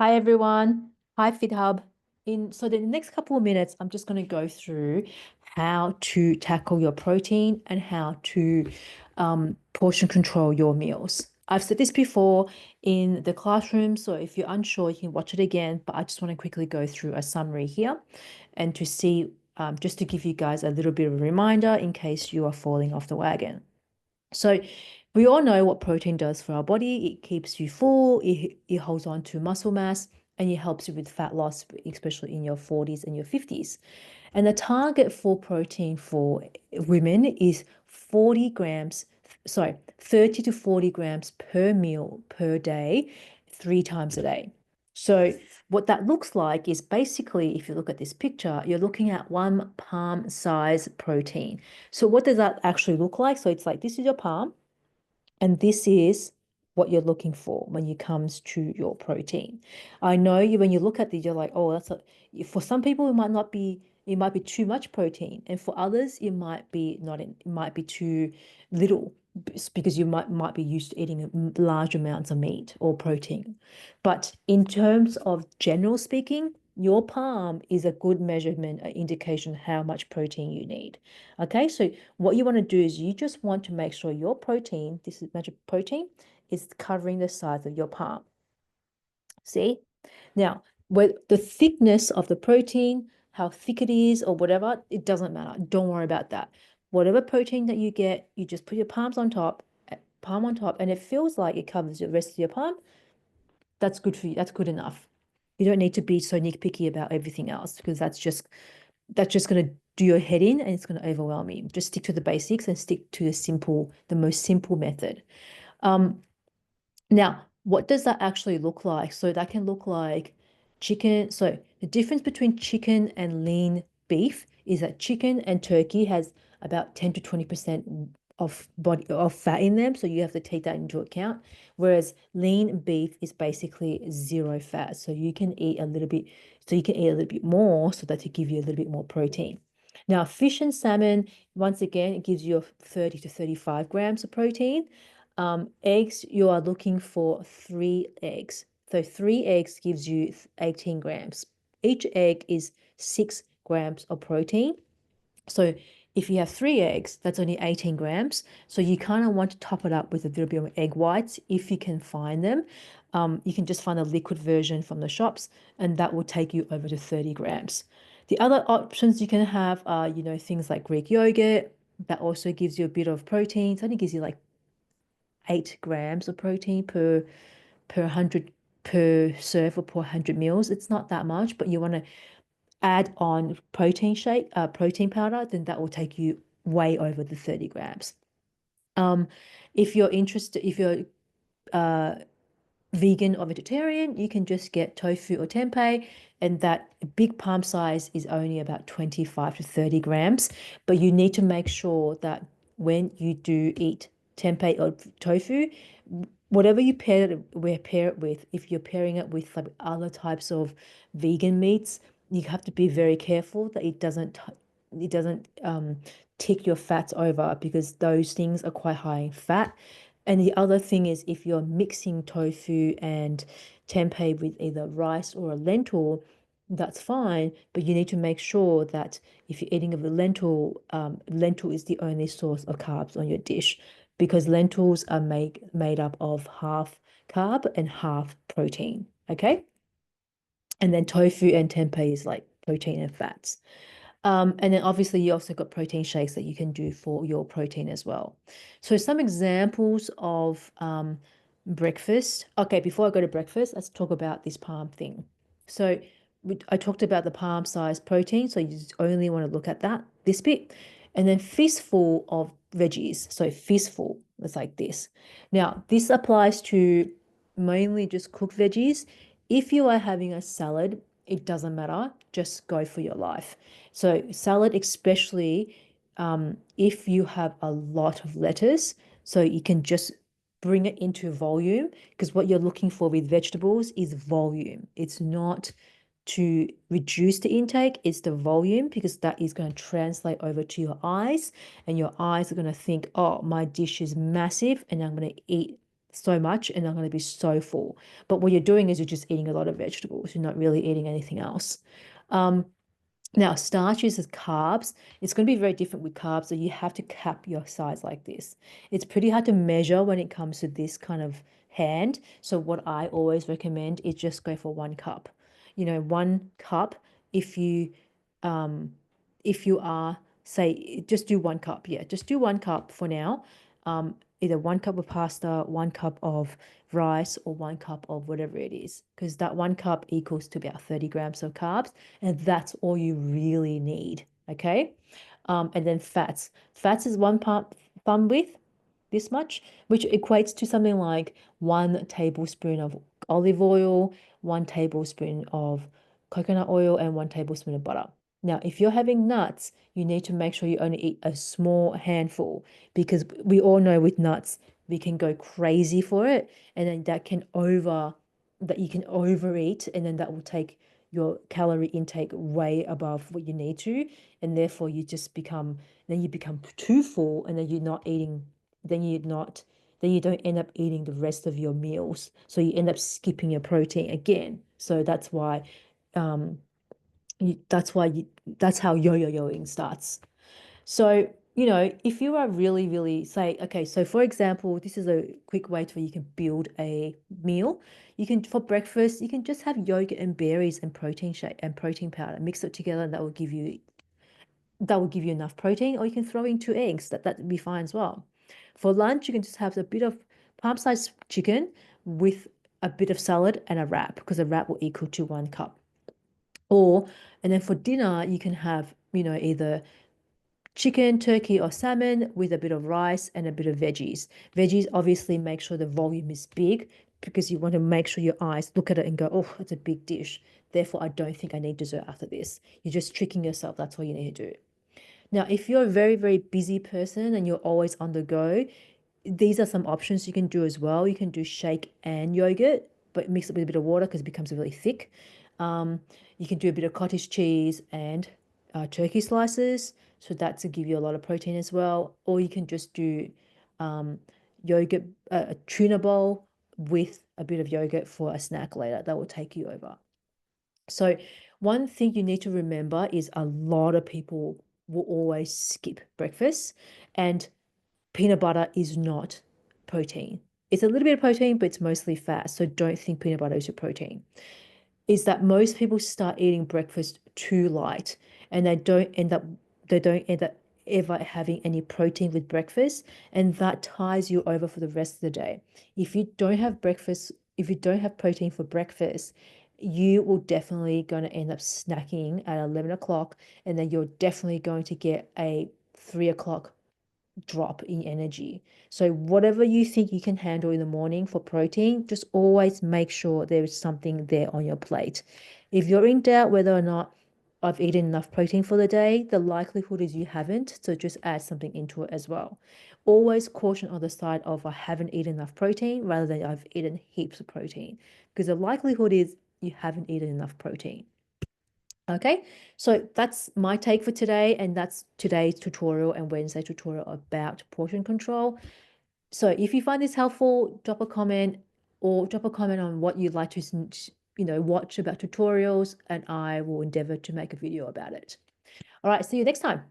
Hi everyone. Hi FitHub. So the next couple of minutes, I'm just going to go through how to tackle your protein and how to portion control your meals. I've said this before in the classroom, so if you're unsure, you can watch it again, but I just want to quickly go through a summary here and to see, just to give you guys a little bit of a reminder in case you are falling off the wagon. So we all know what protein does for our body. It keeps you full, it holds on to muscle mass, and it helps you with fat loss, especially in your 40s and your 50s. And the target for protein for women is 40 grams, sorry, 30 to 40 grams per meal per day, 3 times a day. So what that looks like is basically, if you look at this picture, you're looking at one palm size protein. So what does that actually look like? So it's like this is your palm, and this is what you're looking for when it comes to your protein. I know you when you look at these, you're like, oh, for some people it might be too much protein, and for others it might be not it might be too little because you might be used to eating large amounts of meat or protein. But in terms of general speaking, your palm is a good measurement, an indication how much protein you need. Okay, so what you want to do is you just want to make sure your protein, this is measured protein, is covering the size of your palm. See? Now, with the thickness of the protein, how thick it is or whatever, it doesn't matter. Don't worry about that. Whatever protein that you get, you just put your palm on top, and it feels like it covers the rest of your palm. That's good for you. That's good enough. You don't need to be so nitpicky about everything else because that's just going to do your head in and it's going to overwhelm you. Just stick to the basics and stick to the most simple method. Um, Now, what does that actually look like? So that can look like chicken. So the difference between chicken and lean beef is that chicken and turkey has about 10 to 20% of fat in them. So you have to take that into account. Whereas lean beef is basically zero fat. So you can eat a little bit more so that to give you a little bit more protein. Now, fish and salmon, once again, it gives you 30 to 35 grams of protein. Eggs, you are looking for 3 eggs. So 3 eggs gives you 18 grams. Each egg is 6 grams of protein. So if you have 3 eggs, that's only 18 grams. So you kind of want to top it up with a little bit of egg whites if you can find them. You can just find a liquid version from the shops, and that will take you over to 30 grams. The other options you can have are, things like Greek yogurt. That also gives you a bit of protein. So it only gives you like 8 grams of protein per 100 per serve or per 100 meals. It's not that much, but you want to add on protein powder, then that will take you way over the 30 grams. Um, if you're uh, vegan or vegetarian, you can just get tofu or tempeh, and that big palm size is only about 25 to 30 grams. But you need to make sure that when you do eat tempeh or tofu, whatever you pair it with, if you're pairing it with like other types of vegan meats, you have to be very careful that it doesn't tick your fats over because those things are quite high in fat. And the other thing is if you're mixing tofu and tempeh with either rice or a lentil, that's fine, but you need to make sure that if you're eating a lentil is the only source of carbs on your dish because lentils are made up of half carb and half protein. Okay. And then tofu and tempeh is like protein and fats. And then obviously you also got protein shakes that you can do for your protein as well. So some examples of breakfast. Okay, before I go to breakfast, let's talk about this palm thing. So I talked about the palm size protein, so you just only want to look at this bit. And then fistful of veggies. So fistful, it's like this. Now, this applies to mainly just cooked veggies. If you are having a salad, it doesn't matter, just go for your life. So salad, especially if you have a lot of lettuce, so you can just bring it into volume because what you're looking for with vegetables is volume. It's not to reduce the intake, it's the volume because that is going to translate over to your eyes, and your eyes are going to think, oh, my dish is massive and I'm going to eat so much and are going to be so full. But what you're doing is you're just eating a lot of vegetables. You're not really eating anything else. Now, starches as carbs, it's going to be very different with carbs, so you have to cap your size like this. It's pretty hard to measure when it comes to this kind of hand. So what I always recommend is just go for 1 cup. 1 cup if you um if you are, say, just do 1 cup. Yeah, just do 1 cup for now. Either 1 cup of pasta, 1 cup of rice, or 1 cup of whatever it is, because that 1 cup equals to about 30 grams of carbs, and that's all you really need. Okay. And then fats. Fats is one thumb width, this much, which equates to something like 1 tablespoon of olive oil, 1 tablespoon of coconut oil, and 1 tablespoon of butter. Now, if you're having nuts, you need to make sure you only eat a small handful, because we all know with nuts, we can go crazy for it, and then that you can overeat, and then that will take your calorie intake way above what you need to, and therefore you become too full, and then you're not eating, then you don't end up eating the rest of your meals. So you end up skipping your protein again. So um that's how yo-yoing starts. So, if you are really, really, say, okay, so for example, this is a quick way to where you can build a meal. For breakfast, you can just have yogurt and berries and protein shake and protein powder, mix it together, and that will give you enough protein. Or you can throw in 2 eggs. That would be fine as well. For lunch, you can just have a bit of palm-sized chicken with a bit of salad and a wrap, because a wrap will equal to 1 cup. And then for dinner, you can have, either chicken, turkey, or salmon with a bit of rice and a bit of veggies. Veggies, obviously, make sure the volume is big, because you want to make sure your eyes look at it and go, oh, it's a big dish. Therefore, I don't think I need dessert after this. You're just tricking yourself. That's all you need to do. Now, if you're a very, very busy person and you're always on the go, these are some options you can do as well. You can do shake and yogurt, but mix it with a bit of water because it becomes really thick. You can do a bit of cottage cheese and turkey slices. So that's to give you a lot of protein as well. Or you can just do um, yogurt, a tuna bowl with a bit of yogurt for a snack later. That will take you over. So one thing you need to remember is a lot of people will always skip breakfast, and peanut butter is not protein. It's a little bit of protein, but it's mostly fat. So don't think peanut butter is your protein. Is that most people start eating breakfast too light, and they don't end up ever having any protein with breakfast, and that ties you over for the rest of the day. If you don't have protein for breakfast, you will definitely going to end up snacking at 11 o'clock, and then you're definitely going to get a 3 o'clock drop in energy. So whatever you think you can handle in the morning for protein, just always make sure there is something there on your plate. If you're in doubt whether or not I've eaten enough protein for the day, the likelihood is you haven't, so just add something into it as well. Always caution on the side of I haven't eaten enough protein rather than I've eaten heaps of protein, because the likelihood is you haven't eaten enough protein. Okay, so that's my take for today, and that's today's tutorial and Wednesday tutorial about portion control. So if you find this helpful, drop a comment on what you'd like to, watch about tutorials, and I will endeavor to make a video about it. All right, see you next time.